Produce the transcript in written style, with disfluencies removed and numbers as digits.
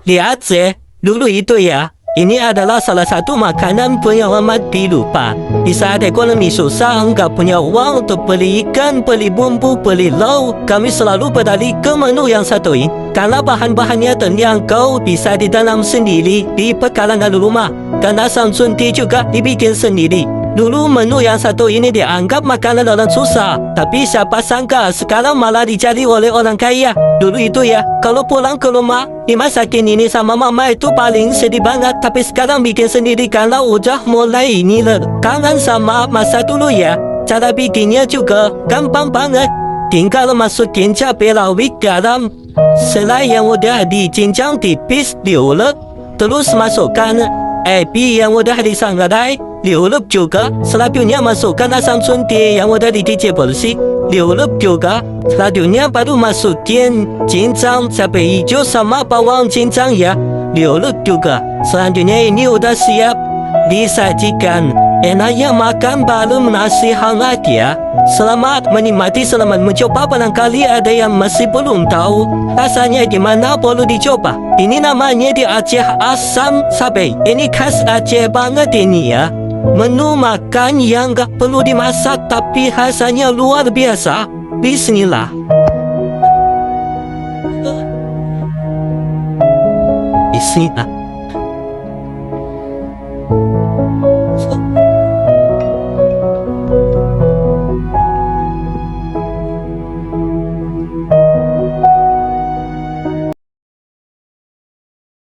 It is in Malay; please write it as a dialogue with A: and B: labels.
A: Lihat dulu itu ya. Ini adalah salah satu makanan yang amat dilupa. Di saat ekonomi susah, enggak punya uang untuk beli ikan, beli bumbu, beli lauk, kami selalu beralih ke menu yang satu ini. Karena bahan-bahannya terjangkau, bisa ditanam sendiri di pekarangan rumah. Dan asam sunti juga dibikin sendiri. Dulu menu yang satu ini dianggap makanan orang susah. Tapi siapa sangka sekarang malah dicari oleh orang kaya. Dulu itu ya, kalau pulang ke rumah, dimasakin ini sama mama itu paling sedih banget. Tapi sekarang bikin sendiri karena udah mulai ini kangen sama masa dulu ya. Cara bikinnya juga gampang banget. Tinggal masukin cabai rawit, garam, selai yang udah dicincang tipis, diulek. Terus masukkan ebi yang udah disangrai, diulek juga. Selanjutnya masukkan asam sunti yang udah dicicil bersih, diulek juga. Selanjutnya baru masukin cincang, cabai hijau sama bawang cincang ya, diulek juga. Selanjutnya ini udah siap disajikan. Enaknya makan baru nasi hangat ya. Selamat menikmati, selamat mencoba. Barangkali ada yang masih belum tahu rasanya gimana, perlu dicoba. Ini namanya di Aceh asam sabei. Ini khas Aceh banget ini ya. Menu makan yang gak perlu dimasak tapi rasanya luar biasa. Bismillah. Bismillah.